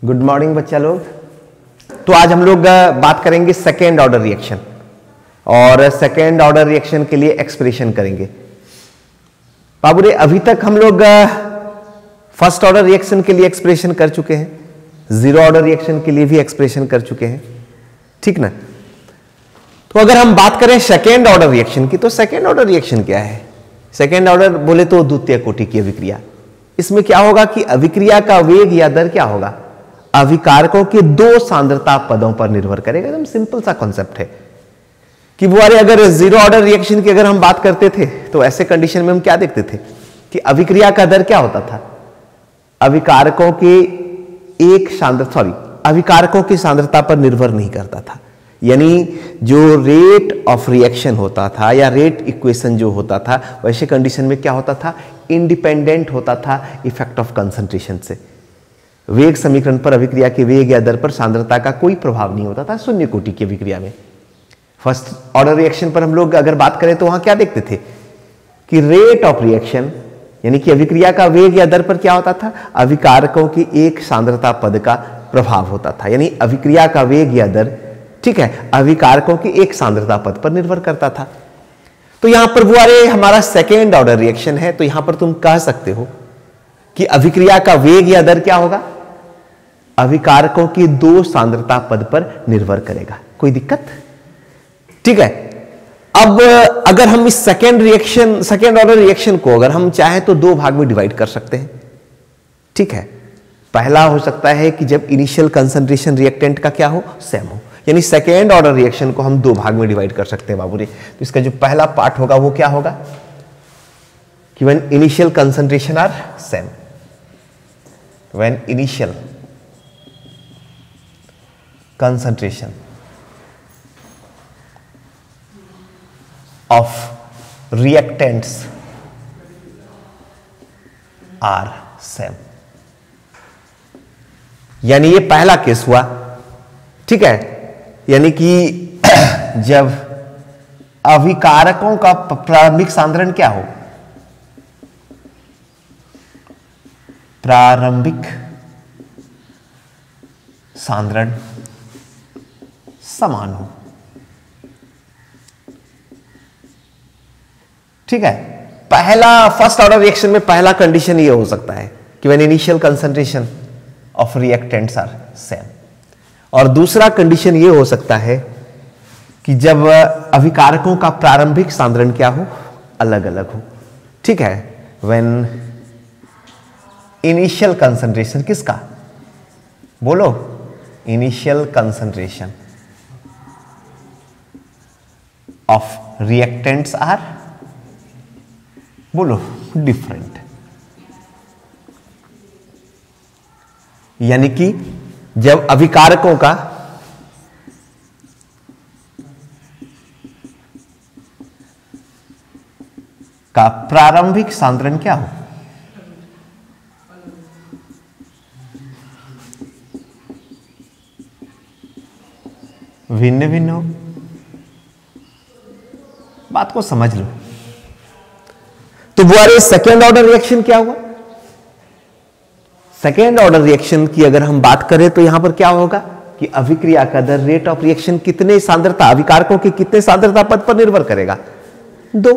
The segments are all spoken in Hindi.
गुड मॉर्निंग बच्चा लोग। तो आज हम लोग बात करेंगे सेकेंड ऑर्डर रिएक्शन, और सेकेंड ऑर्डर रिएक्शन के लिए एक्सप्रेशन करेंगे। बाबूरे अभी तक हम लोग फर्स्ट ऑर्डर रिएक्शन के लिए एक्सप्रेशन कर चुके हैं, जीरो ऑर्डर रिएक्शन के लिए भी एक्सप्रेशन कर चुके हैं, ठीक ना। तो अगर हम बात करें सेकेंड ऑर्डर रिएक्शन की, तो सेकेंड ऑर्डर रिएक्शन क्या है? सेकेंड ऑर्डर बोले तो द्वितीय कोटि की अभिक्रिया। इसमें क्या होगा कि अभिक्रिया का वेग या दर क्या होगा? अभिकारकों के दो सांद्रता पदों पर निर्भर करेगा। एकदम सिंपल सा कॉन्सेप्ट है कि वो अगर जीरो ऑर्डर रिएक्शन की अगर हम बात करते थे तो ऐसे कंडीशन में हम क्या देखते थे कि अभिक्रिया का दर क्या होता था? अभिकारकों के अभिकारकों की सांद्रता पर निर्भर नहीं करता था। यानी जो रेट ऑफ रिएक्शन होता था या रेट इक्वेशन जो होता था, वैसे कंडीशन में क्या होता था? इंडिपेंडेंट होता था इफेक्ट ऑफ कंसंट्रेशन से। वेग समीकरण पर अभिक्रिया के वेग या दर पर सांद्रता का कोई प्रभाव नहीं होता था शून्य कोटि की अभिक्रिया में। फर्स्ट ऑर्डर रिएक्शन पर हम लोग अगर बात करें तो वहां क्या देखते थे कि रेट ऑफ रिएक्शन यानी कि अभिक्रिया का वेग या दर पर क्या होता था? अभिकारकों की एक सांद्रता पद का प्रभाव होता था। यानी अभिक्रिया का वेग या दर, ठीक है, अभिकारकों की एक सांद्रता पद पर निर्भर करता था। तो यहां पर वो हमारा सेकेंड ऑर्डर रिएक्शन है, तो यहां पर तुम कह सकते हो कि अभिक्रिया का वेग या दर क्या होगा? अभिकारकों की दो सांद्रता पद पर निर्भर करेगा। कोई दिक्कत? ठीक है। अब अगर हम इस सेकेंड ऑर्डर रिएक्शन को अगर हम चाहें तो दो भाग में डिवाइड कर सकते हैं, ठीक है। पहला हो सकता है कि जब इनिशियल कंसंट्रेशन रिएक्टेंट का क्या हो? सेम हो। यानी सेकेंड ऑर्डर रिएक्शन को हम दो भाग में डिवाइड कर सकते हैं बाबूरे। तो इसका जो पहला पार्ट होगा वो क्या होगा कि when initial concentration are same, when initial concentration of reactants are same। यानी ये पहला केस हुआ, ठीक है। यानी कि जब अभिकारकों का प्रारंभिक सांद्रण क्या हो? प्रारंभिक सांद्रण समान हो, ठीक है। पहला फर्स्ट ऑर्डर रिएक्शन में पहला कंडीशन ये हो सकता है कि when initial concentration of reactants are same, और दूसरा कंडीशन ये हो सकता है कि जब अभिकारकों का प्रारंभिक सांद्रण क्या हो? अलग अलग हो, ठीक है। व्हेन इनिशियल कंसंट्रेशन किसका? बोलो। Initial concentration of reactants are, बोलो, डिफरेंट। यानी कि जब अभिकारकों का प्रारंभिक सांद्रण क्या हो? भिन्न भिन्न हो। बात को समझ लो। तो वो सेकेंड ऑर्डर रिएक्शन क्या हुआ? सेकेंड ऑर्डर रिएक्शन की अगर हम बात करें तो यहां पर क्या होगा कि अभिक्रिया का दर रेट ऑफ रिएक्शन कितने सांद्रता, अभिकारकों के कितने सांद्रता पद पर निर्भर करेगा? दो।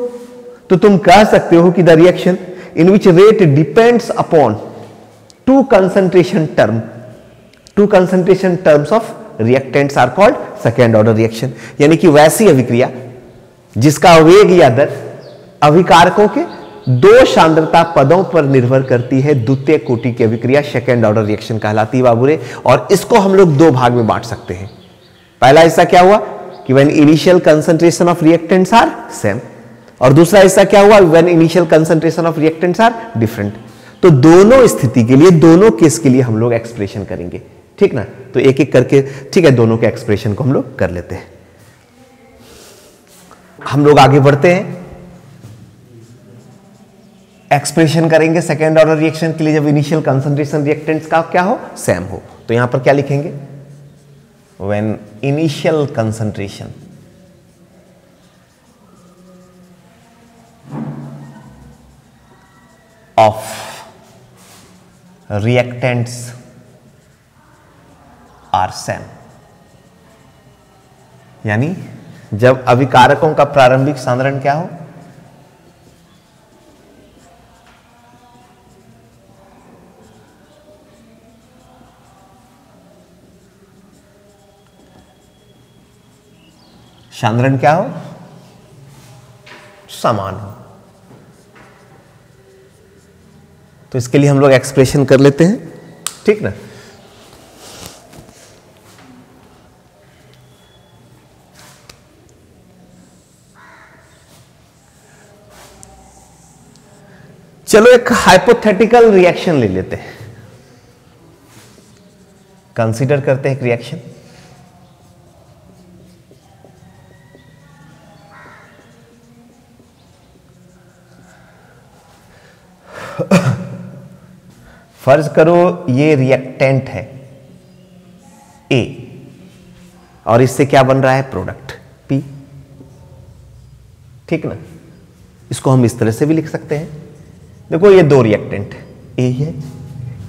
तो तुम कह सकते हो कि the reaction in which rate depends upon to concentration terms of reactants are called second order reaction. यानी कि वैसी अभिक्रिया जिसका वेग या दर अभिकारकों के दो सांद्रता पदों पर निर्भर करती है, द्वितीय कोटि की अभिक्रिया सेकेंड ऑर्डर रिएक्शन कहलाती है बाबूरे। और इसको हम लोग दो भाग में बांट सकते हैं। पहला हिस्सा क्या हुआ कि when initial concentration of reactants are same, और दूसरा हिस्सा क्या हुआ? When initial concentration of reactants are different. तो दोनों स्थिति के लिए, दोनों केस के लिए हम लोग एक्सप्रेशन करेंगे, ठीक ना। तो एक एक करके, ठीक है, दोनों के एक्सप्रेशन को हम लोग कर लेते हैं। हम लोग आगे बढ़ते हैं, एक्सप्रेशन करेंगे सेकेंड ऑर्डर रिएक्शन के लिए जब इनिशियल कंसंट्रेशन रिएक्टेंट्स का क्या हो? सेम हो। तो यहां पर क्या लिखेंगे? When initial concentration of reactants are same. यानी जब अभिकारकों का प्रारंभिक सांद्रण क्या हो, सांद्रण क्या हो, समान हो। तो इसके लिए हम लोग एक्सप्रेशन कर लेते हैं, ठीक ना। चलो एक हाइपोथेटिकल रिएक्शन ले लेते हैं, कंसीडर करते हैं एक रिएक्शन। फर्ज करो ये रिएक्टेंट है ए और इससे क्या बन रहा है, प्रोडक्ट पी, ठीक ना। इसको हम इस तरह से भी लिख सकते हैं, देखो ये दो रिएक्टेंट ए है,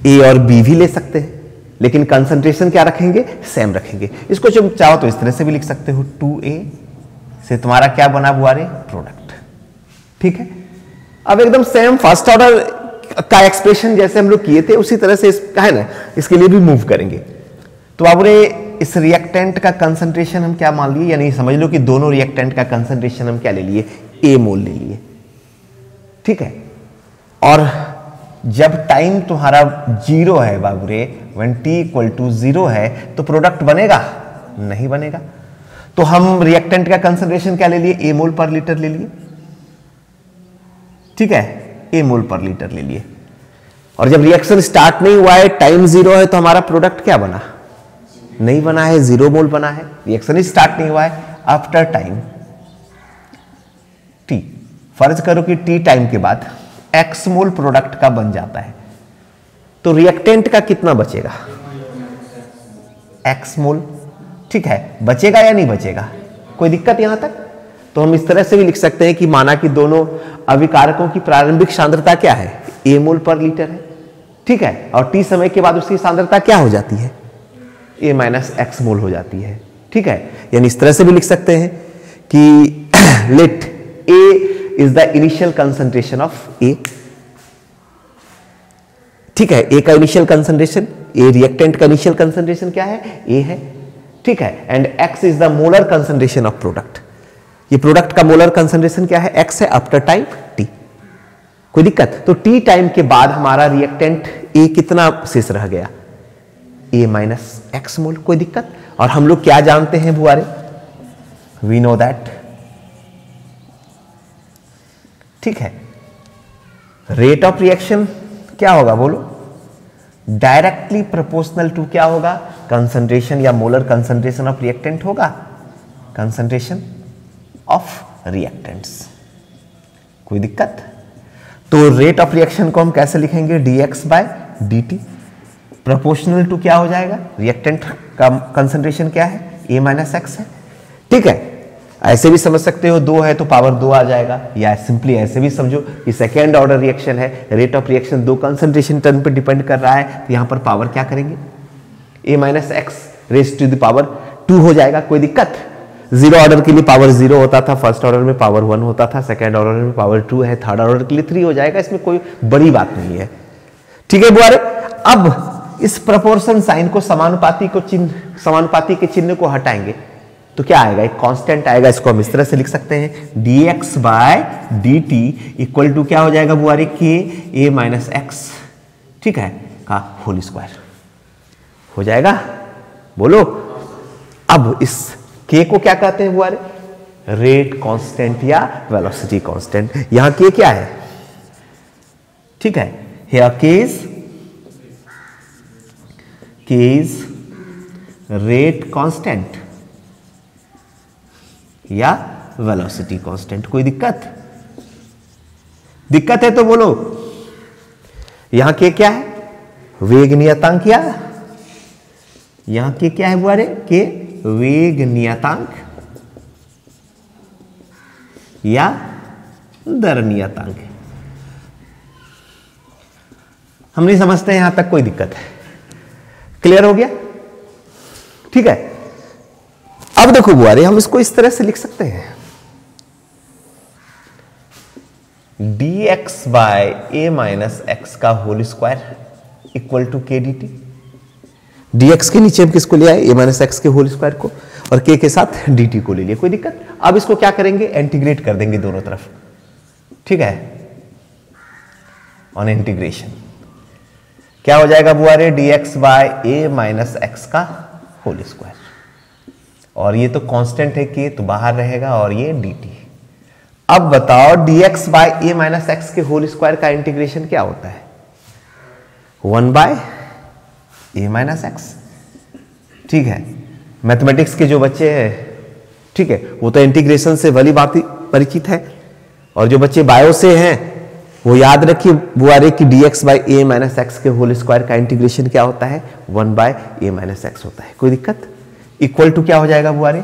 ए और बी भी ले सकते हैं, लेकिन कंसंट्रेशन क्या रखेंगे, सेम रखेंगे। इसको जब चाहो तो इस तरह से भी लिख सकते हो, 2A से तुम्हारा क्या बना बुआरे, प्रोडक्ट, ठीक है। अब एकदम सेम फर्स्ट ऑर्डर का एक्सप्रेशन जैसे हम लोग किए थे उसी तरह से इसका है ना, इसके लिए भी मूव करेंगे। तो अब इस रिएक्टेंट का कंसंट्रेशन हम क्या मान लिए, यानी समझ लो कि दोनों रिएक्टेंट का कंसंट्रेशन हम क्या ले लिए, A मोल ले लिए, ठीक है। और जब टाइम तुम्हारा 0 है बाबूरे, when t इक्वल टू 0 है, तो प्रोडक्ट बनेगा, नहीं बनेगा। तो हम रिएक्टेंट का कंसंट्रेशन क्या ले लिए, A मोल पर लीटर ले लिए, ठीक है, A मोल पर लीटर ले लिए। और जब रिएक्शन स्टार्ट नहीं हुआ है, टाइम 0 है, तो हमारा प्रोडक्ट क्या बना, नहीं बना है, 0 मोल बना है। रिएक्शन ही स्टार्ट नहीं हुआ है। आफ्टर टाइम t, फर्ज करो कि t टाइम के बाद x मोल प्रोडक्ट का बन जाता है, तो रिएक्टेंट का कितना बचेगा, x मोल, ठीक है। बचेगा या नहीं बचेगा, कोई दिक्कत यहां तक। तो हम इस तरह से भी लिख सकते हैं कि माना कि दोनों अभिकारकों की प्रारंभिक सांद्रता क्या है, A मोल पर लीटर है, ठीक है। और t समय के बाद उसकी सांद्रता क्या हो जाती है, A माइनस एक्स मोल हो जाती है, ठीक है। यानी इस तरह से भी लिख सकते हैं कि let A is the initial concentration of A, ठीक है। A का इनिशियल कंसंट्रेशन, A रिएक्टेंट का इनिशियल कंसंट्रेशन क्या है, A है, ठीक है। And X is the molar concentration of product, ये प्रोडक्ट का मोलर कंसंट्रेशन क्या है, X है, आफ्टर टाइम T। कोई दिक्कत। तो T टाइम के बाद हमारा रिएक्टेंट A कितना शेष रह गया, A माइनस एक्स मोल, कोई दिक्कत। और हम लोग क्या जानते हैं बुआरे, वी नो दैट, ठीक है, रेट ऑफ रिएक्शन क्या होगा बोलो, डायरेक्टली प्रोपोर्शनल टू क्या होगा, कंसंट्रेशन या मोलर कंसंट्रेशन ऑफ रिएक्टेंट होगा, कंसंट्रेशन ऑफ रिएक्टेंट्स। कोई दिक्कत। तो रेट ऑफ रिएक्शन को हम कैसे लिखेंगे, dx by dt proportional to क्या हो जाएगा, रिएक्टेंट का कंसंट्रेशन क्या है, A माइनस एक्स है, ठीक है। ऐसे भी समझ सकते हो, 2 है तो पावर 2 आ जाएगा, या सिंपली ऐसे भी समझो कि सेकेंड ऑर्डर रिएक्शन है, rate of reaction 2 concentration term पे डिपेंड कर रहा है, तो यहां पर पावर क्या करेंगे, A minus X raise to the power 2 हो जाएगा। कोई दिक्कत। 0 ऑर्डर के लिए पावर 0 होता था, फर्स्ट ऑर्डर में पावर 1 होता था, सेकेंड ऑर्डर में पावर 2 है, थर्ड ऑर्डर के लिए 3 हो जाएगा। इसमें कोई बड़ी बात नहीं है, ठीक है बुआरे। अब इस प्रपोर्शन साइन को, समानुपाती के चिन्ह को हटाएंगे तो क्या आएगा, एक कांस्टेंट आएगा। इसको हम इस तरह से लिख सकते हैं, dx by dt equal to क्या हो जाएगा बुआरे, k A माइनस एक्स, ठीक है, का होल स्क्वायर हो जाएगा। बोलो। अब इस k को क्या कहते हैं बुआरे, रेट कांस्टेंट या वेलोसिटी कांस्टेंट। यहां k क्या है, ठीक है, here k is rate constant या वेलोसिटी कांस्टेंट। कोई दिक्कत है तो बोलो। यहां के क्या है, वेग नियतांक, या यहां के क्या है बुआरे, के वेग नियतांक या दर नियतांक। हम नहीं समझते, यहां तक कोई दिक्कत है, क्लियर हो गया। ठीक है, अब देखो बुआरे, हम इसको इस तरह से लिख सकते हैं, dx बाय ए माइनस एक्स का होल स्क्वायर इक्वल टू के डी टी। dx के नीचे हम किसको ले आए, ए माइनस एक्स के होल स्क्वायर को, और k के साथ dt को ले लिया, कोई दिक्कत। अब इसको क्या करेंगे, इंटीग्रेट कर देंगे दोनों तरफ, ठीक है, ऑन इंटीग्रेशन क्या हो जाएगा बुआरे, dx बाय ए माइनस एक्स का होल स्क्वायर, और ये तो कांस्टेंट है k, तो बाहर रहेगा, और ये dt। अब बताओ dx बाय ए माइनस एक्स के होल स्क्वायर का इंटीग्रेशन क्या होता है, 1 बाय ए माइनस एक्स, ठीक है। मैथमेटिक्स के जो बच्चे हैं, ठीक है, वो तो इंटीग्रेशन से भली बात परिचित है, और जो बच्चे बायो से हैं वो याद रखिए बुआरे की dx बाय ए माइनस एक्स के होल स्क्वायर का इंटीग्रेशन क्या होता है, 1 बाय ए माइनस एक्स होता है, कोई दिक्कत। इक्वल टू क्या हो जाएगा बुआरे,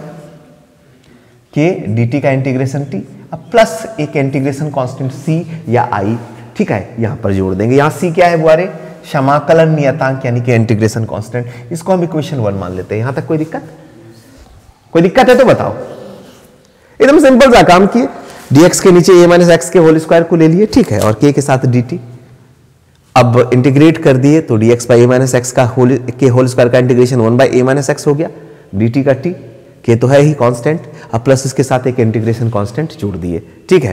के dt का इंटीग्रेशन t, अब प्लस एक इंटीग्रेशन कांस्टेंट c या i, ठीक है, यहां पर जोड़ देंगे। यहां c क्या है बुआरे, समाकलन नियतांक यानी कि इंटीग्रेशन कांस्टेंट, इसको हम इक्वेशन 1 मान लेते हैं। यहां तक कोई दिक्कत, कोई दिक्कत है तो बताओ। एकदम सिंपल सा काम किए, dx के नीचे ए माइनस एक्स के होल स्क्वायर को ले लिए, ठीक है, और k के साथ dt। अब इंटीग्रेट कर दिए तो dx by A minus x का होल स्क्वायर का integration 1 by A minus x हो गया, dt का t, k तो है ही कांस्टेंट, अब प्लस इसके साथ एक इंटीग्रेशन कांस्टेंट जोड़ दिए, ठीक है,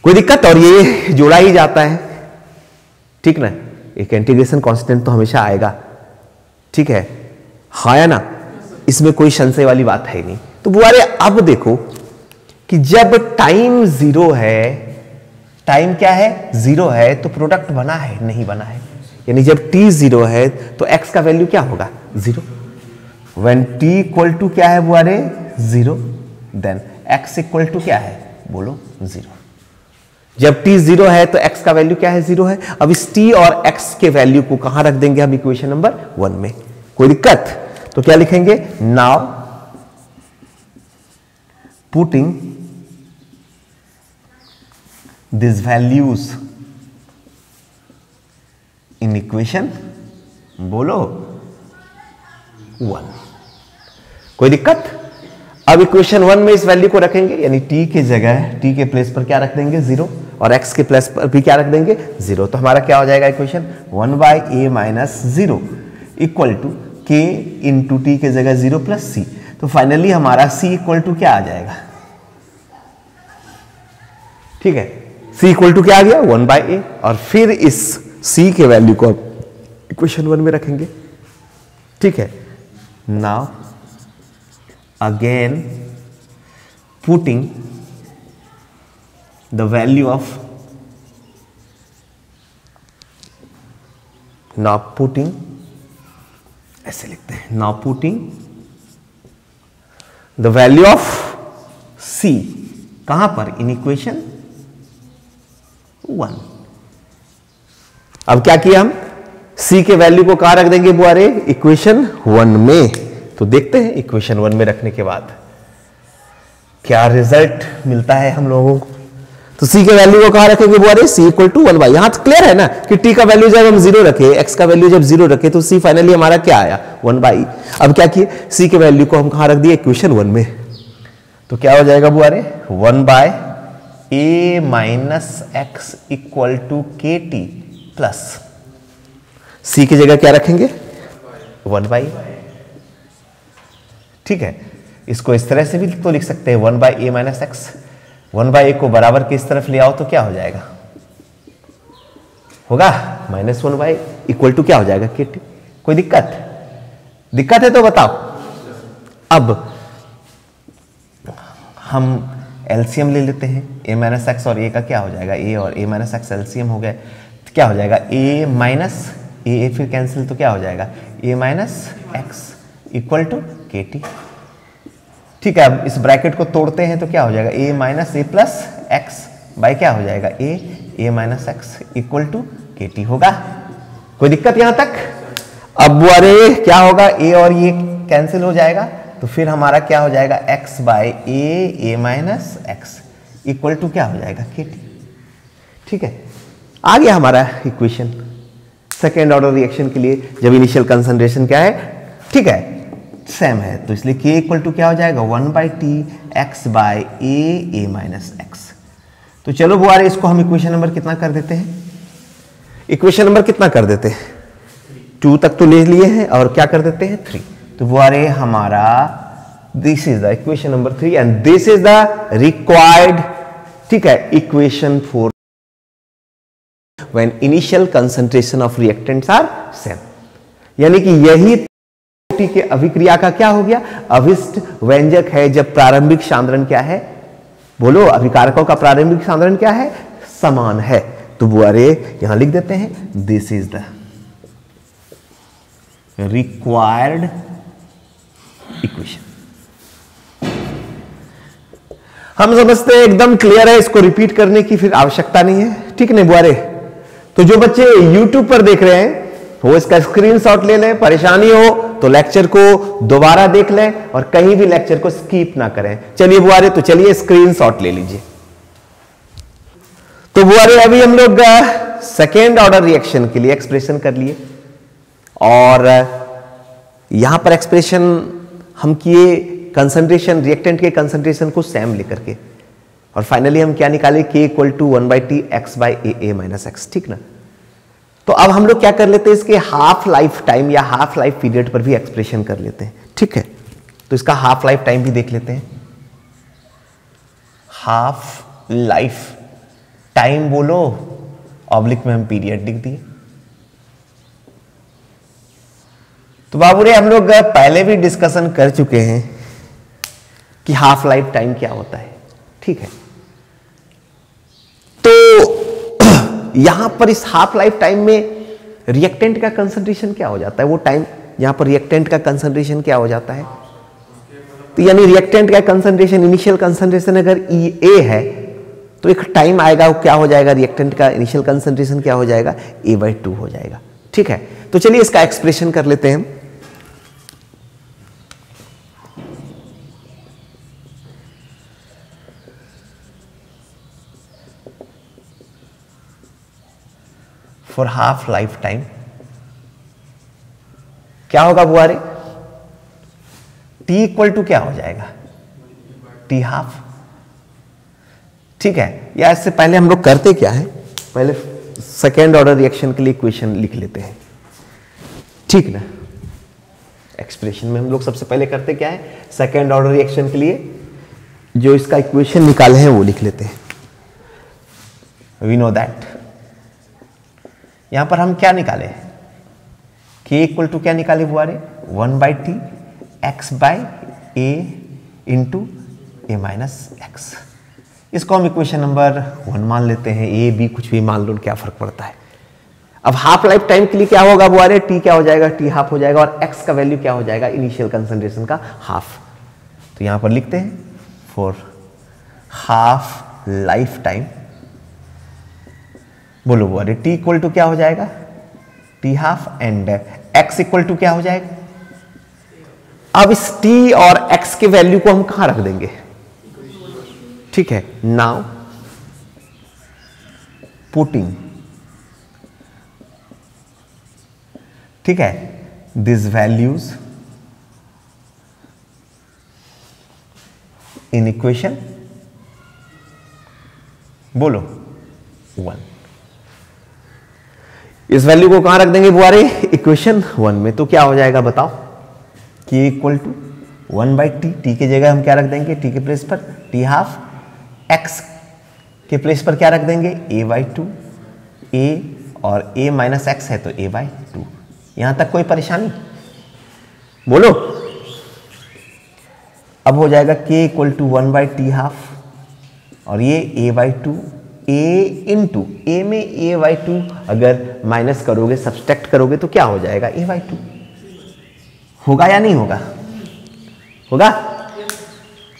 कोई दिक्कत। और ये जोड़ा ही जाता है, ठीक ना, एक इंटीग्रेशन कांस्टेंट तो हमेशा आएगा, ठीक है, हाँ या ना, इसमें कोई संशय वाली बात है नहीं। तो बुआरे अब देखो कि जब टाइम जीरो है, टाइम क्या है, जीरो है, तो प्रोडक्ट बना है, नहीं बना है, यानी जब t जीरो है तो x का वैल्यू क्या होगा, zero. When t equal to क्या है बुआरे, zero, then x equal to क्या है, बोलो, जीरो। जब t जीरो है तो x का वैल्यू क्या है, जीरो है। अब इस t और x के वैल्यू को कहां रख देंगे हम, इक्वेशन नंबर 1 में, कोई दिक्कत। तो क्या लिखेंगे, now putting this values in equation, बोलो, 1, कोई दिक्कत। अब इक्वेशन 1 में इस वैल्यू को रखेंगे, यानी t के जगह, t के प्लेस पर क्या रख देंगे, जीरो, और x के प्लेस पर भी क्या रख देंगे, जीरो। तो हमारा क्या हो जाएगा equation, 1 by A minus zero equal to k into T के जगह जीरो प्लस c। तो फाइनली हमारा c इक्वल टू क्या आ जाएगा, ठीक है, c इक्वल टू क्या आ गया, 1 बाई ए, और फिर इस c के वैल्यू को इक्वेशन 1 में रखेंगे, ठीक है। Now again putting the value of, now putting, ऐसे लिखते हैं, now putting the value of c कहां पर, इन इक्वेशन 1। अब क्या किया हम, c के वैल्यू को कहां रख देंगे बुआरे, इक्वेशन 1 में। तो देखते हैं इक्वेशन 1 में रखने के बाद क्या रिजल्ट मिलता है हम लोगों को। तो c के वैल्यू को कहां रखेंगे बुआरे, c इक्वल टू 1 बाई, यहां तो क्लियर है ना कि t का वैल्यू जब हम जीरो रखे, x का वैल्यू जब जीरो रखे, तो c फाइनली हमारा क्या आया, 1 बाई। अब क्या किए, c के वैल्यू को हम कहां रख दिए, इक्वेशन 1 में। तो क्या हो जाएगा बुआरे, 1 by A minus x equal to के टी प्लस, c की जगह क्या रखेंगे, 1 बाई, ठीक है। इसको इस तरह से भी तो लिख सकते हैं, 1 by A minus X, 1 by A को बराबर के इस तरफ ले आओ तो क्या हो जाएगा, होगा -1 बाई इक्वल टू क्या हो जाएगा, के टी। कोई दिक्कत, दिक्कत है तो बताओ। अब हम एलसीएम ले लेते हैं, ए माइनस एक्स और ए का क्या हो जाएगा, ए और ए माइनस एक्स एलसीएम हो गया, तो क्या हो जाएगा, ए माइनस ए फिर कैंसिल, तो क्या हो जाएगा, A minus x equal to के टी, ठीक है। अब इस ब्रैकेट को तोड़ते हैं तो क्या हो जाएगा, A minus A plus X by क्या हो जाएगा, A minus x equal to के टी होगा। कोई दिक्कत यहां तक। अब बुआरे क्या होगा, ए और ये कैंसिल हो जाएगा, तो फिर हमारा क्या हो जाएगा, x by A minus x equal to क्या हो जाएगा, के टी, ठीक है। आ गया हमारा इक्वेशन सेकेंड ऑर्डर रिएक्शन के लिए, जब इनिशियल कंसंट्रेशन क्या है, ठीक है। सेम है, तो इसलिए k इक्वल टू क्या हो जाएगा 1/t x by a minus x. तो चलो बुआरे इसको हम इक्वेशन नंबर कितना कर देते हैं, इक्वेशन नंबर कितना कर देते हैं, 2 तक तो ले लिए हैं और क्या कर देते हैं 3। तो बुआरे हमारा this is the equation number 3 and this is the required, ठीक है, equation for when initial concentration of reactants are same. यानी कि यही के अभिक्रिया का क्या हो गया, अभिष्ट व्यंजक है जब प्रारंभिक सांद्रण क्या है, बोलो अभिकारकों का प्रारंभिक सांद्रण क्या है, समान है। तो बुआरे यहां लिख देते हैं this is the required equation. हम समझते हैं एकदम क्लियर है, इसको रिपीट करने की फिर आवश्यकता नहीं है, ठीक नहीं बुआरे। तो जो बच्चे YouTube पर देख रहे हैं वो इसका स्क्रीनशॉट ले लें, परेशानी हो तो लेक्चर को दोबारा देख लें और कहीं भी लेक्चर को स्किप ना करें। चलिए बुआरे, तो चलिए स्क्रीनशॉट ले लीजिए। तो बुआरे अभी हम लोग सेकेंड ऑर्डर रिएक्शन के लिए एक्सप्रेशन कर लिए और यहां पर एक्सप्रेशन हम किए कंसंट्रेशन, रिएक्टेंट के कंसंट्रेशन को सेम लेकर के, और फाइनली हम क्या निकाले k equal to 1/t x by a minus x, ठीक ना। तो अब हम लोग क्या कर लेते हैं, इसके हाफ लाइफ टाइम या हाफ लाइफ पीरियड पर भी एक्सप्रेशन कर लेते हैं, ठीक है। तो इसका हाफ लाइफ टाइम भी देख लेते हैं। हाफ लाइफ टाइम बोलो, ऑब्लिक में हम पीरियड लिख दिए। तो बाबूरे हम लोग पहले भी डिस्कशन कर चुके हैं कि हाफ लाइफ टाइम क्या होता है, ठीक है। तो यहां पर इस हाफ लाइफ टाइम में रिएक्टेंट का कंसंट्रेशन क्या हो जाता है, वो टाइम यहां पर रिएक्टेंट का कंसंट्रेशन क्या हो जाता है, तो यानी रिएक्टेंट का कंसंट्रेशन, इनिशियल कंसंट्रेशन अगर ए है तो एक टाइम आएगा, वो क्या हो जाएगा, रिएक्टेंट का इनिशियल कंसंट्रेशन क्या हो जाएगा, a/2 हो जाएगा, ठीक है। तो चलिए इसका एक्सप्रेशन कर लेते हैं। फॉर हाफ लाइफ टाइम क्या होगा बुआरे, t इक्वल टू क्या हो जाएगा, t हाफ, ठीक है। या इससे पहले हम लोग करते क्या है, पहले सेकेंड ऑर्डर रिएक्शन के लिए इक्वेशन लिख लेते हैं, ठीक ना। एक्सप्रेशन में हम लोग सबसे पहले करते क्या है, सेकेंड ऑर्डर रिएक्शन के लिए जो इसका इक्वेशन निकाले हैं वो लिख लेते हैं। वी नो दैट यहां पर हम क्या निकाले, k इक्वल टू क्या निकाले बुआरे, 1/t x by a into a minus x. इसको हम इक्वेशन नंबर 1 मान लेते हैं, a b कुछ भी मान लो, क्या फर्क पड़ता है। अब हाफ लाइफ टाइम के लिए क्या होगा बुआरे, t क्या हो जाएगा, t हाफ हो जाएगा, और x का वैल्यू क्या हो जाएगा, इनिशियल कंसंट्रेशन का हाफ। तो यहां पर लिखते हैं फॉर हाफ लाइफ टाइम, बोलो बुआरे, t इक्वल टू क्या हो जाएगा, t half, and x equal to क्या हो जाएगा। अब इस t और x के वैल्यू को हम कहां रख देंगे, ठीक है। नाउ पुटिंग, ठीक है, दिस वैल्यूज इन इक्वेशन, बोलो 1। इस वैल्यू को कहां रख देंगे बुआरे, इक्वेशन 1 में। तो क्या हो जाएगा बताओ, k equal to 1/t, t की जगह हम क्या रख देंगे, t के प्लेस पर t हाफ, x के प्लेस पर क्या रख देंगे, a/2, a और a माइनस एक्स है तो a/2। यहां तक कोई परेशानी, बोलो। अब हो जाएगा k equal to 1/t half और ये a/2, a इंटू a में a/2 अगर माइनस करोगे, सब्सट्रैक्ट करोगे तो क्या हो जाएगा, a/2 होगा या नहीं होगा, होगा।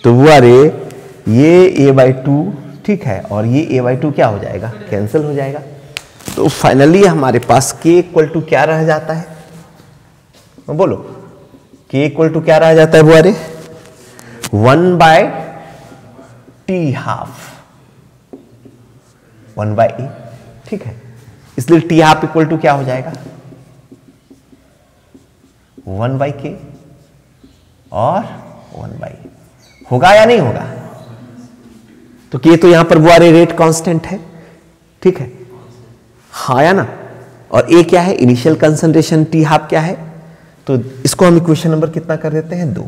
तो वो अरे ये a/2, ठीक है, और ये a/2 क्या हो जाएगा, कैंसिल हो जाएगा। तो फाइनली हमारे पास k इक्वल टू क्या रह जाता है, बोलो, k इक्वल टू क्या रह जाता है वो अरे 1/t हाफ, 1/a, ठीक है। इसलिए t हाफ इक्वल टू क्या हो जाएगा, 1/k, और 1/, होगा या नहीं होगा? तो ये तो यहां पर वो रेट कांस्टेंट है, ठीक है, हाँ या ना? और ए क्या है? इनिशियल कंसंट्रेशन, टी हाफ क्या है? तो इसको हम इक्वेशन नंबर कितना कर देते हैं? 2।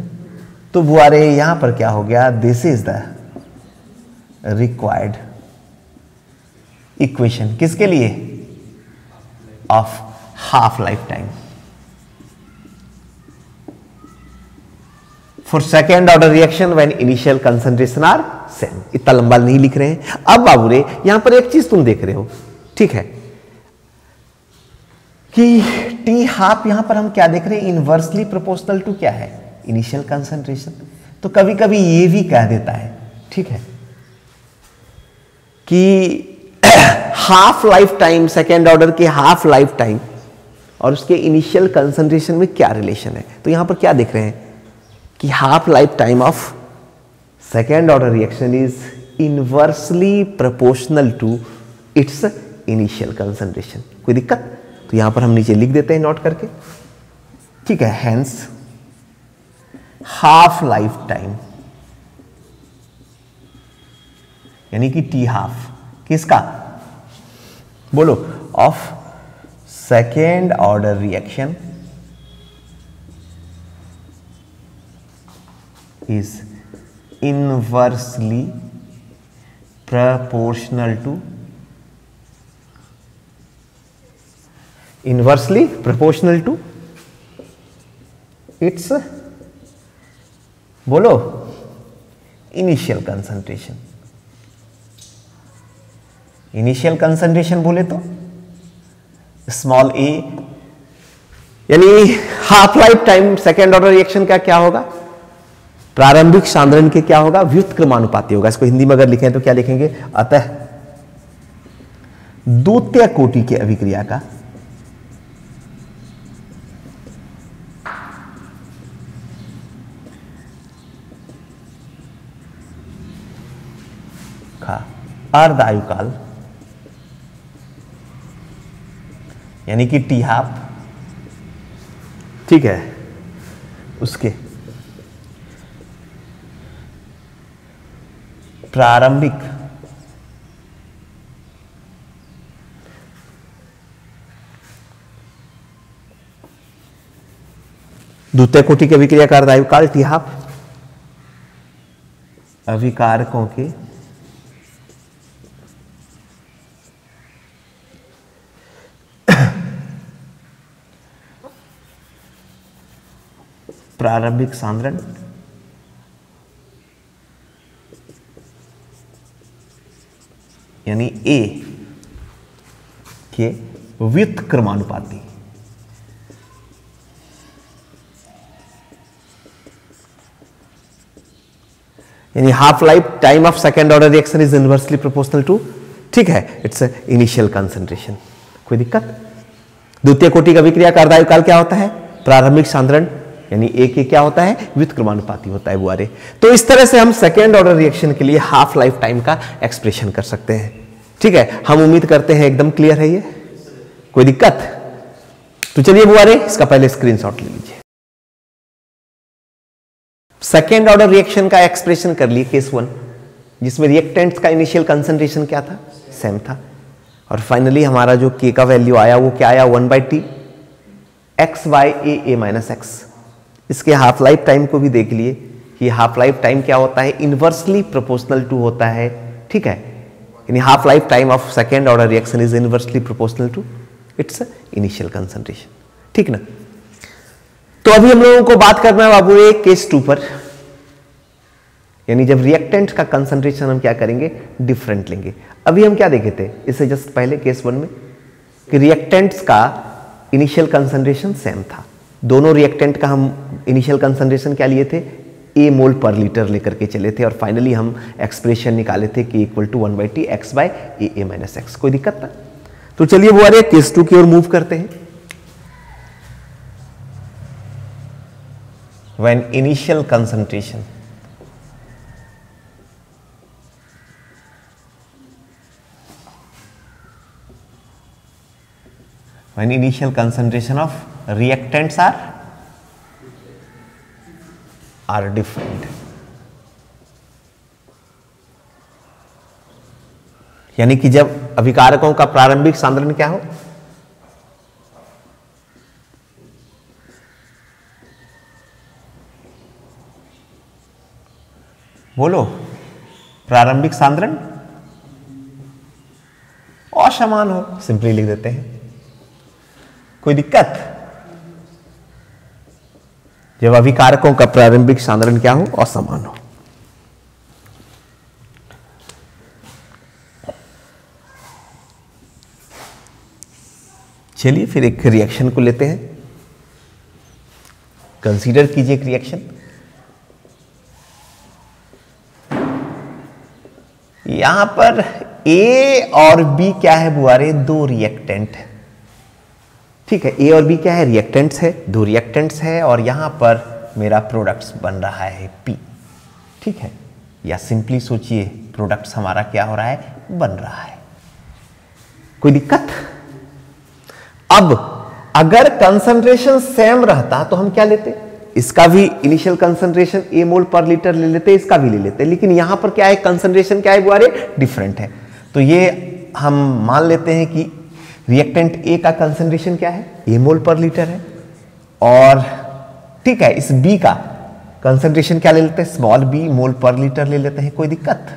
तो बुआरे यहां पर क्या हो गया? This is the required equation किसके लिए? Of half life time for second order reaction when initial concentration are same. इतना लंबा नहीं लिख रहे हैं। अब बाबूरे यहां पर एक चीज तुम देख रहे हो, ठीक है, कि टी हाफ यहां पर हम क्या देख रहे हैं? इनवर्सली प्रोपोर्शनल टू क्या है? Initial concentration. तो कभी कभी ये भी कह देता है, ठीक है, कि half life time, second order के हाफ लाइफ टाइम और उसके इनिशियल कंसंट्रेशन में क्या रिलेशन है? तो यहां पर क्या देख रहे हैं कि half life time of second order reaction is inversely proportional to its initial concentration. कोई दिक्कत? तो यहां पर हम नीचे लिख देते हैं नोट करके, ठीक है। हेंस हाफ लाइफ टाइम यानी कि टी हाफ किसका? बोलो, of second order reaction is inversely proportional to its बोलो इनिशियल कंसंट्रेशन। इनिशियल कंसंट्रेशन बोले तो स्मॉल ए, यानी half life time second order reaction का क्या होगा? प्रारंभिक सांद्रण के क्या होगा? व्युत्क्रमानुपाती होगा। इसको हिंदी में अगर लिखें तो क्या लिखेंगे? अतः द्वितीय कोटि के अभिक्रिया का अर्ध आयुकाल यानी कि टी हाफ, ठीक है, उसके प्रारंभिक द्वितीय कोटि के अभिक्रिया का अर्ध आयुकाल टी हाफ अभिकारकों के प्रारंभिक सांद्रण यानी ए के व्युत्क्रमानुपाती यानी half life time of second order reaction is inversely proportional to, ठीक है, इट्स इनिशियल कंसंट्रेशन। कोई दिक्कत? द्वितीय कोटि का अभिक्रिया का अर्ध आयुकाल क्या होता है? प्रारंभिक सांद्रण यानी ए के क्या होता है? व्युत्क्रमानुपाती होता है बुआरे। तो इस तरह से हम सेकेंड ऑर्डर रिएक्शन के लिए हाफ लाइफ टाइम का एक्सप्रेशन कर सकते हैं, ठीक है। हम उम्मीद करते हैं एकदम क्लियर है ये, कोई दिक्कत? तो चलिए बुआरे इसका पहले स्क्रीनशॉट ले लीजिए। सेकेंड ऑर्डर रिएक्शन का एक्सप्रेशन कर लिए केस 1, जिसमें रिएक्टेंट्स का इनिशियल कंसंट्रेशन क्या था? सेम था। और फाइनली हमारा जो के का वैल्यू आया वो क्या आया? 1/t x by a minus x. इसके हाफ लाइफ टाइम को भी देख लिए कि हाफ लाइफ टाइम क्या होता है? इनवर्सली प्रोपोर्शनल टू होता है, ठीक है, यानी half life time of second order reaction is inversely proportional to its initial concentration, ठीक ना। तो अभी हम लोगों को बात करना है बाबू एक केस 2 पर, यानी जब रिएक्टेंट का कंसंट्रेशन हम क्या करेंगे? डिफरेंट लेंगे। अभी हम क्या देखे थे इससे जस्ट पहले केस 1 में कि रिएक्टेंट्स का इनिशियल कंसंट्रेशन सेम था। दोनों रिएक्टेंट का हम इनिशियल कंसंट्रेशन क्या लिए थे? ए मोल पर लीटर लेकर के चले थे और फाइनली हम एक्सप्रेशन निकाले थे कि equal to 1/t x by a minus x. कोई दिक्कत था? तो चलिए वो अरे केस 2 की ओर मूव करते हैं। When initial concentration of reactants are are different. यानी कि जब अभिकारकों का प्रारंभिक सांद्रण क्या हो, बोलो, प्रारंभिक सांद्रण असमान हो, सिंपली लिख देते हैं। कोई दिक्कत? जब अभिकारकों का प्रारंभिक सांद्रण क्या हो, असमान हो। चलिए फिर एक रिएक्शन को लेते हैं, कंसीडर कीजिए एक रिएक्शन। यहां पर ए और बी क्या है बुआरे, दो रिएक्टेंट है। ठीक है, ए और बी क्या है, रिएक्टेंट्स है, दो रिएक्टेंट्स है, और यहां पर मेरा प्रोडक्ट्स बन रहा है पी। ठीक है, या सिंपली सोचिए प्रोडक्ट्स हमारा क्या हो रहा है, बन रहा है। कोई दिक्कत? अब अगर कंसंट्रेशन सेम रहता तो हम क्या लेते, इसका भी इनिशियल कंसंट्रेशन ए मोल पर लीटर ले लेते, इसका भी ले लेते, लेकिन यहां पर क्या है, कंसंट्रेशन क्या है बुआरे, डिफरेंट है। तो ये हम मान लेते हैं कि रिएक्टेंट ए का कंसंट्रेशन क्या है, ए मोल पर लीटर है, और ठीक है इस बी का कंसंट्रेशन क्या ले लेते हैं, small B mole per litre ले लेते हैं। कोई दिक्कत?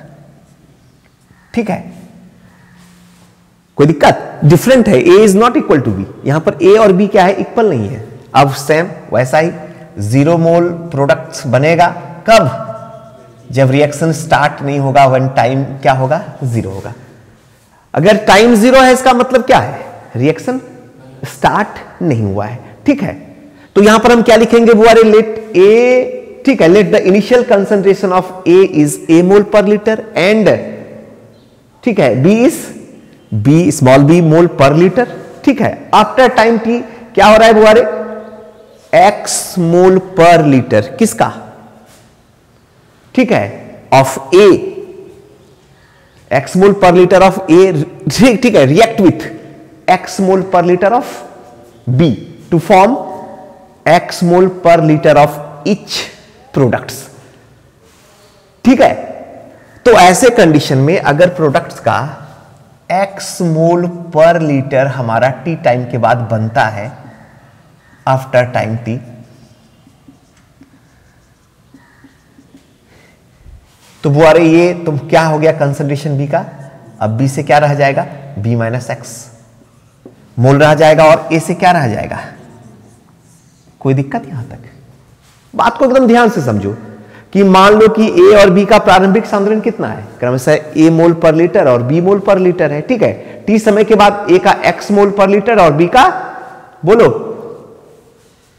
ठीक है, कोई दिक्कत? डिफरेंट है, A is not equal to B. यहां पर ए और बी क्या है, इक्वल नहीं है। अब सेम वैसा ही 0 मोल प्रोडक्ट्स बनेगा कब, जब रिएक्शन स्टार्ट नहीं होगा, वन टाइम क्या होगा, 0 होगा। अगर टाइम 0 है इसका मतलब क्या है, रिएक्शन स्टार्ट नहीं हुआ है। ठीक है, तो यहां पर हम क्या लिखेंगे बुआरे, लेट ए, ठीक है, let the initial concentration of A is A mole per litre and, ठीक है, B is B small B mole per litre. ठीक है, आफ्टर टाइम टी क्या हो रहा है बुआरे, एक्स मोल पर लीटर, किसका, ठीक है, of A, x mole per litre of ए, ठीक है, react with X mole per litre of B to form X mole per litre of each products. ठीक है, तो ऐसे कंडीशन में अगर प्रोडक्ट्स का एक्स मोल पर लीटर हमारा टी टाइम के बाद बनता है, आफ्टर टाइम टी, तो बुआरे ये तो क्या हो गया कंसंट्रेशन बी का, अब बी से क्या रह जाएगा, बी माइनस एक्स मोल रह जाएगा, और ए से क्या रह जाएगा। कोई दिक्कत यहां तक? बात को एकदम ध्यान से समझो कि मान लो कि ए और बी का प्रारंभिक सांद्रण कितना है, क्रमशः ए मोल पर लीटर और बी मोल पर लीटर है। ठीक है, टी समय के बाद ए का एक्स मोल पर लीटर और बी का, बोलो,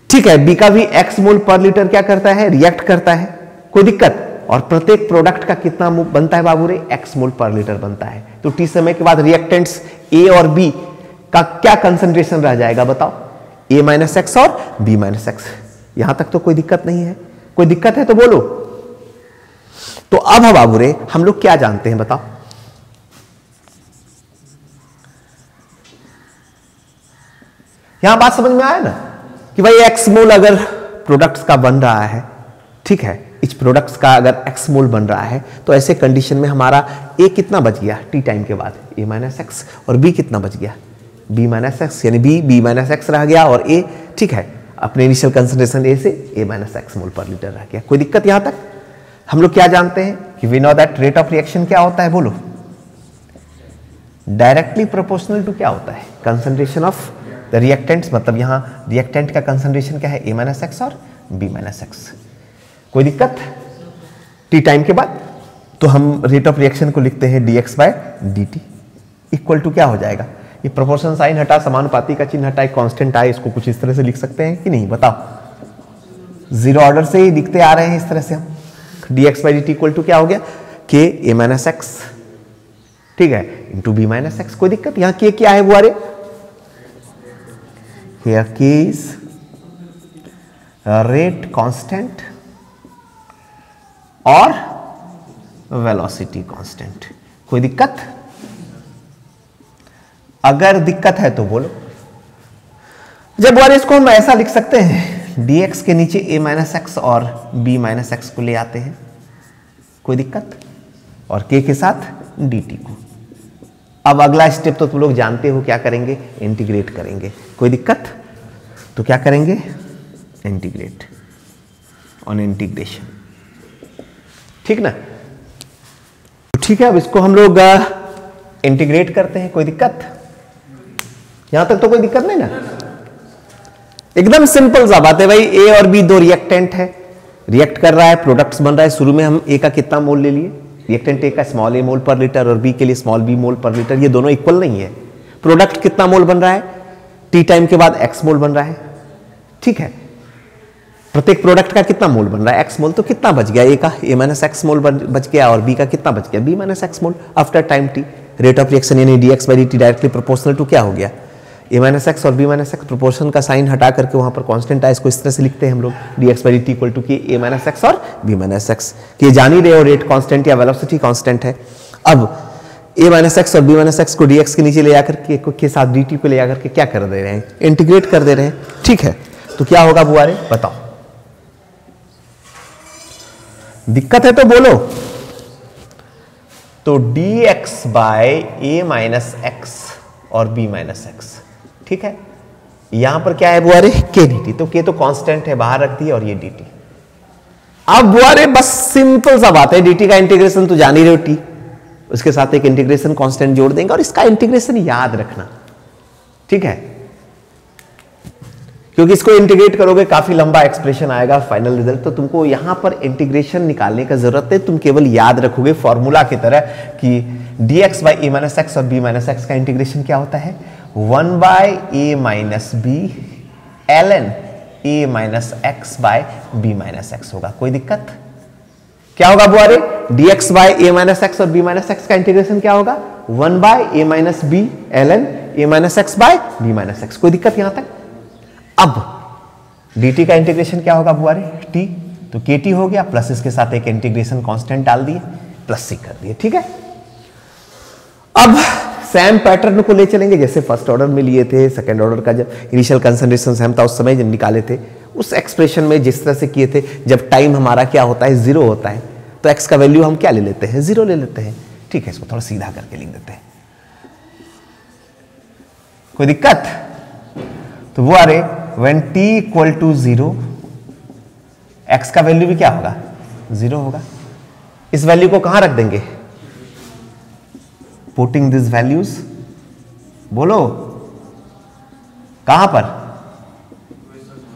ठीक है, बी का भी एक्स मोल पर लीटर क्या करता है, रिएक्ट करता है। कोई दिक्कत? और प्रत्येक प्रोडक्ट का कितना बनता है बाबू रे, एक्स मोल पर लीटर बनता है। तो टी समय के बाद रिएक्टेंट्स ए और बी का क्या कंसंट्रेशन रह जाएगा बताओ, ए माइनस एक्स और बी माइनस एक्स। यहां तक तो कोई दिक्कत नहीं है? कोई दिक्कत है तो बोलो। तो अब बाबू रे हम लोग क्या जानते हैं बताओ, यहां बात समझ में आया ना कि भाई एक्स मोल अगर प्रोडक्ट्स का बन रहा है, ठीक है, इस प्रोडक्ट्स का अगर एक्स मोल बन रहा है, तो ऐसे कंडीशन में हमारा ए कितना बच गया टी टाइम के बाद, ए माइनस एक्स, और बी कितना बच गया, बी माइनस एक्स, यानी बी माइनस एक्स रह गया, और ए, ठीक है, अपने इनिशियल कंसंट्रेशन ए से ए minus x mole per litre रह गया। कोई दिक्कत यहां तक? हम लोग क्या जानते हैं कि we know that rate of reaction क्या होता है, बोलो, डायरेक्टली प्रोपोर्शनल टू क्या होता है, कंसंट्रेशन ऑफ द रिएक्टेंट्स, मतलब यहां रिएक्टेंट का कंसंट्रेशन क्या है, ए माइनस एक्स और बी माइनस एक्स। कोई दिक्कत टी टाइम के बाद? तो हम रेट ऑफ रिएक्शन को लिखते हैं dx by dt equal to क्या हो जाएगा, ये प्रोपोर्शन साइन हटा, समानुपाती का चिन्ह हटा, एक कांस्टेंट आए, इसको कुछ इस तरह से लिख सकते हैं कि नहीं बताओ, जीरो ऑर्डर से ही लिखते आ रहे हैं इस तरह से हम। dx by dt equal to क्या हो गया, k a माइनस एक्स, ठीक है, इंटू बी माइनस एक्स। कोई दिक्कत? यहां k क्या है बुआरे, here k is rate constant और वेलोसिटी कांस्टेंट। कोई दिक्कत? अगर दिक्कत है तो बोलो। जब बार इसको हम ऐसा लिख सकते हैं dx के नीचे a माइनस एक्स और b माइनस एक्स को ले आते हैं, कोई दिक्कत, और k के साथ dt को। अब अगला स्टेप तो तुम लोग जानते हो, क्या करेंगे, इंटीग्रेट करेंगे, कोई दिक्कत, तो क्या करेंगे, इंटीग्रेट ऑन इंटीग्रेशन, ठीक ना। तो ठीक है, अब इसको हम लोग इंटीग्रेट करते हैं, कोई दिक्कत, यहां तक तो कोई दिक्कत नहीं ना, एकदम सिंपल सा बात है भाई। ए और बी दो रिएक्टेंट है, रिएक्ट कर रहा है, प्रोडक्ट्स बन रहा है। शुरू में हम ए का कितना मोल ले लिए, रिएक्टेंट ए का स्मॉल ए मोल पर लीटर और बी के लिए small B mole per litre, ये दोनों इक्वल नहीं है। प्रोडक्ट कितना मोल बन रहा है, टी टाइम के बाद एक्स मोल बन रहा है, ठीक है। प्रत्येक प्रोडक्ट का कितना मोल बन रहा है, एक्स मोल, तो कितना बच गया, ए का ए माइनस एक्स मोल बच गया, और बी का कितना बच गया, b minus x mole after time t. Rate of reaction यानी dx by dt directly proportional to क्या हो गया, ए माइनस एक्स और बी माइनस एक्स, प्रोपोर्शन का साइन हटा करके वहां पर कांस्टेंट आया, इसको इस तरह से लिखते हैं हम लोग, dx by dt equal to k a minus x और बी माइनस एक्स। कि जान ही रहे हो रेट कांस्टेंट या वेलोसिटी कांस्टेंट है। अब ए माइनस एक्स और बी माइनस एक्स को dx के नीचे ले आकर के साथ dt को ले आकर के क्या कर दे रहे हैं, इंटीग्रेट कर दे रहे हैं, ठीक है। तो क्या होगा बुआरे, बताओ, दिक्कत है तो बोलो। तो dx बाय ए माइनस एक्स और b माइनस एक्स, ठीक है। यहां पर क्या है बुआरे, k dt, तो k तो कांस्टेंट है, बाहर रख दिया, और ये dt। अब बुआरे बस सिंपल सा बात है, dt का इंटीग्रेशन तो जान ही रहे हो t, उसके साथ एक इंटीग्रेशन कांस्टेंट जोड़ देंगे और इसका इंटीग्रेशन याद रखना, ठीक है, क्योंकि इसको इंटीग्रेट करोगे काफी लंबा एक्सप्रेशन आएगा फाइनल रिजल्ट। तो तुमको यहां पर इंटीग्रेशन निकालने का जरूरत है, तुम केवल याद रखोगे फॉर्मूला की तरह कि dx by A minus x और b माइनस एक्स का इंटीग्रेशन क्या होता है, 1 by A minus B ln a minus x by b minus x होगा, कोई दिक्कत, क्या होगा बुआरे, dx by A minus x और b माइनस एक्स का इंटीग्रेशन क्या होगा, 1 by A minus B ln a minus x by b minus x, कोई दिक्कत यहां तक। अब dt का इंटीग्रेशन क्या होगा बुआरे, t, तो kt हो गया, प्लस इसके साथ एक इंटीग्रेशन कांस्टेंट डाल दिए, प्लस c कर दिए, ठीक है। अब सेम पैटर्न को ले चलेंगे जैसे फर्स्ट ऑर्डर में लिए थे, सेकंड ऑर्डर का जब इनिशियल कंसंट्रेशन सेम था उस समय जब निकाले थे, उस एक्सप्रेशन में जिस तरह से किए थे, जब टाइम हमारा क्या होता है, जीरो होता है, तो x का वैल्यू हम क्या ले लेते हैं, जीरो ले लेते हैं, ठीक है। इसको थोड़ा सीधा करके लिख देते हैं, कोई दिक्कत। तो वो अरे when t equal to 0, x का वैल्यू भी क्या होगा, 0 होगा। इस वैल्यू को कहां रख देंगे, पुटिंग दिस वैल्यूज, बोलो कहां पर,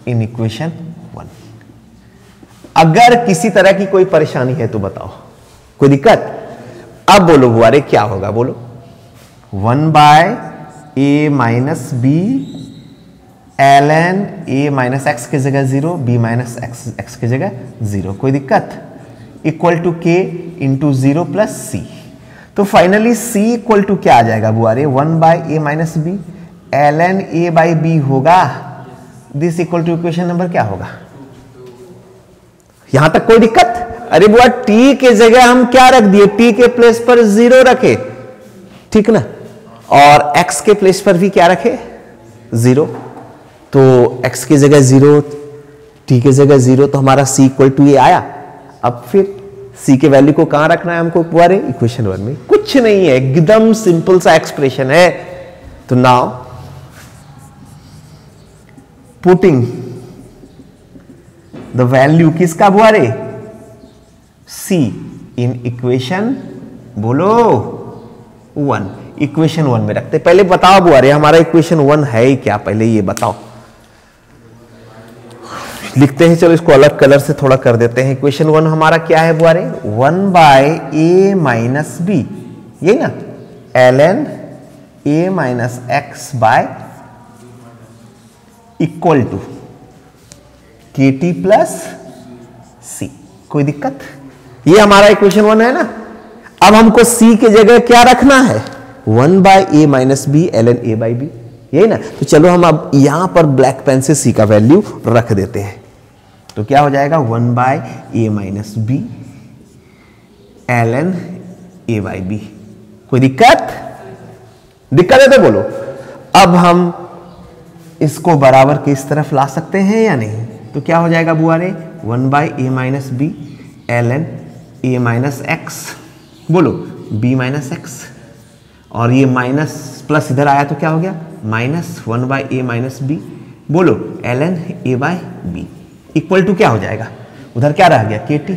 इन इक्वेशन 1। अगर किसी तरह की कोई परेशानी है तो बताओ, कोई दिक्कत। अब बोलो बुआरे क्या होगा, बोलो 1 by A minus B ln a minus x की जगह 0, b माइनस एक्स की जगह 0, कोई दिक्कत, equal to k into 0 plus C. तो फाइनली c इक्वल टू क्या आ जाएगा बुआरे, 1 by A minus B ln a by B होगा, this equal to equation number क्या होगा, यहां तक कोई दिक्कत। अरे बुआ t के जगह हम क्या रख दिए, t के प्लेस पर 0 रखे, ठीक ना, और x के प्लेस पर भी क्या रखे, 0, तो x की जगह 0, t की जगह 0, तो हमारा c इक्वल टू ये आया। अब फिर c के वैल्यू को कहां रखना है हमको बुआरे, इक्वेशन 1 में, कुछ नहीं है, एकदम सिंपल सा एक्सप्रेशन है। तो नाउ पुटिंग द वैल्यू किसका बुआरे, c इन इक्वेशन, बोलो 1, इक्वेशन 1 में रखते। पहले बताओ बुआरे हमारा इक्वेशन 1 है ही क्या, पहले ये बताओ, लिखते हैं, चलो इसको अलग कलर से थोड़ा कर देते हैं। इक्वेशन 1 हमारा क्या है बुआरे, 1 बाय ए माइनस बी, ये ना, ln a minus x by equal to के टी प्लस सी, कोई दिक्कत, ये हमारा इक्वेशन 1 है ना। अब हमको c की जगह क्या रखना है, 1 by A minus B ln a by b, यही ना। तो चलो हम अब यहां पर ब्लैक पेन से c का वैल्यू रख देते हैं, तो क्या हो जाएगा, 1 by A minus B ln a by b, कोई दिक्कत, दिक्कत है तो बोलो। अब हम इसको बराबर के इस तरफ ला सकते हैं या नहीं, तो क्या हो जाएगा बुआ रे 1 by A minus B ln a minus x, बोलो b माइनस एक्स, और ये माइनस प्लस इधर आया तो क्या हो गया minus 1 by A minus b, बोलो ln a by b equal to क्या हो जाएगा, उधर क्या रह गया के टी।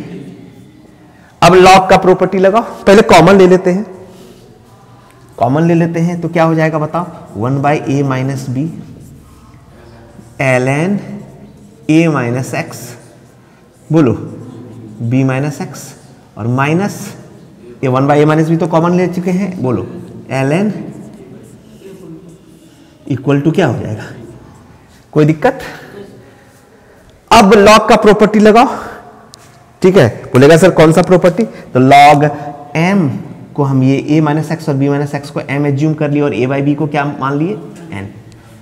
अब लॉग का प्रॉपर्टी लगाओ, पहले कॉमन ले लेते हैं, कॉमन ले लेते हैं तो क्या हो जाएगा बताओ 1 by A minus B ln a minus x, बोलो b माइनस एक्स, और माइनस ये 1 बाई ए माइनस बी तो कॉमन ले चुके हैं, बोलो ln इक्वल टू क्या हो जाएगा, कोई दिक्कत। अब लॉग का प्रॉपर्टी लगाओ, ठीक है, बोलेगा सर कौन सा प्रॉपर्टी, तो लॉग m को हम ये a माइनस एक्स और b माइनस एक्स को m एज्यूम कर लिए और a बाई बी को क्या मान लिए n,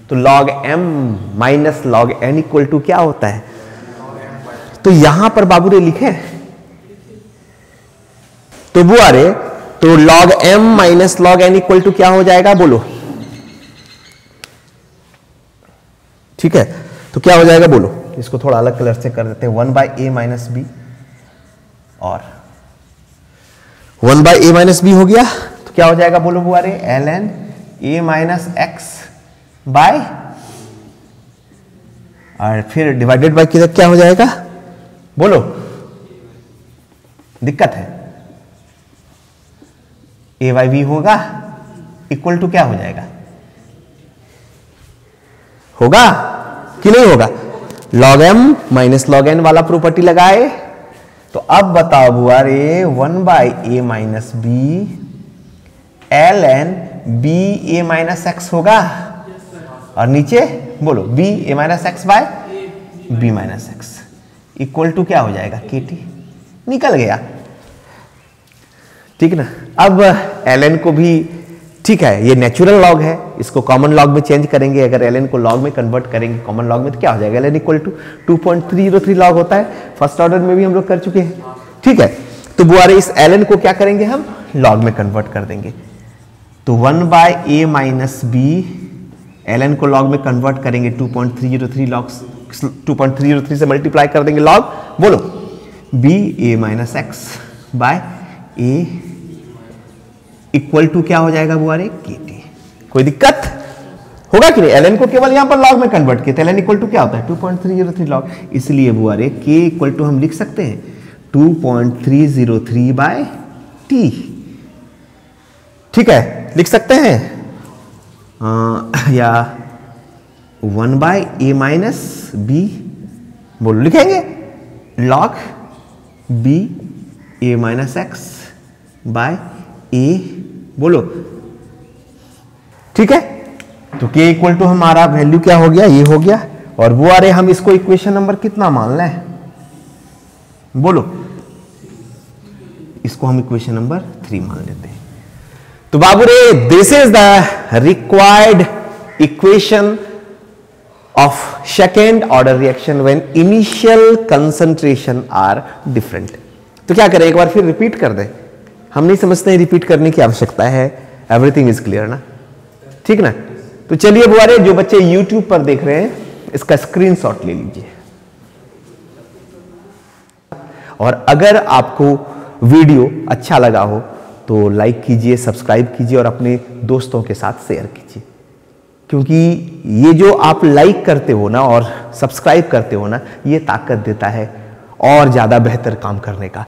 तो log m minus log n equal to क्या होता है, तो यहां पर बाबू रे लिखे तो बुआ रे तो log m minus log n equal to क्या हो जाएगा बोलो, ठीक है, तो क्या हो जाएगा बोलो, इसको थोड़ा अलग कलर से कर देते हैं 1 बाई ए माइनस बी और 1 बाई ए माइनस बी हो गया तो क्या हो जाएगा बोलो बुआ रे ln a minus x bye, और फिर डिवाइडेड बाय किधर क्या हो जाएगा बोलो, दिक्कत है ए बाई बी होगा इक्वल टू क्या हो जाएगा, होगा कि नहीं होगा, log m minus log n वाला प्रॉपर्टी लगाए तो अब बताओ बुआ रे 1 by A minus B ln b A minus x होगा, और नीचे बोलो b A minus x by b minus x equal to क्या हो जाएगा के टी, निकल गया, ठीक ना। अब ln को भी ठीक है, ये नेचुरल लॉग है, इसको कॉमन लॉग में चेंज करेंगे, अगर ln को लॉग में कन्वर्ट करेंगे कॉमन लॉग में तो क्या हो जाएगा ln इक्वल टू 2.303 लॉग होता है, फर्स्ट ऑर्डर में भी हम लोग कर चुके हैं, ठीक है। तो बुआ रे इस ln को क्या करेंगे हम लॉग में कन्वर्ट कर देंगे, तो 1 by A minus B ln को लॉग में कन्वर्ट करेंगे 2.303 लॉग, 2.303 से मल्टीप्लाई कर देंगे लॉग, बोलो b A minus x by a equal to क्या हो जाएगा बुआ रे के टी, कोई दिक्कत होगा कि नहीं, ln को केवल यहां पर लॉग में कन्वर्ट किया, ln इक्वल टू क्या होता है 2.303 लॉग, इसलिए बुआ रे k इक्वल टू हम लिख सकते हैं 2.303 बाय टी, ठीक है लिख सकते हैं या 1 बाय ए माइनस बी, बोलो लिखेंगे log b A minus x by ए, बोलो ठीक है। तो k इक्वल टू हमारा वैल्यू क्या हो गया, ये हो गया, और वो आ रहे हम इसको इक्वेशन नंबर कितना मान लें, बोलो इसको हम इक्वेशन नंबर 3 मान लेते हैं। तो बाबू रे this is the required equation of second order reaction when initial concentration are different. तो क्या करें, एक बार फिर रिपीट कर दें, हम नहीं समझते हैं रिपीट करने की आवश्यकता है, एवरीथिंग इज क्लियर ना, ठीक ना। तो चलिए बुआरे जो बच्चे YouTube पर देख रहे हैं इसका स्क्रीनशॉट ले लीजिए, और अगर आपको वीडियो अच्छा लगा हो तो लाइक कीजिए, सब्सक्राइब कीजिए और अपने दोस्तों के साथ शेयर कीजिए, क्योंकि ये जो आप लाइक करते हो ना और सब्सक्राइब करते हो ना, ये ताकत देता है और ज्यादा बेहतर काम करने का।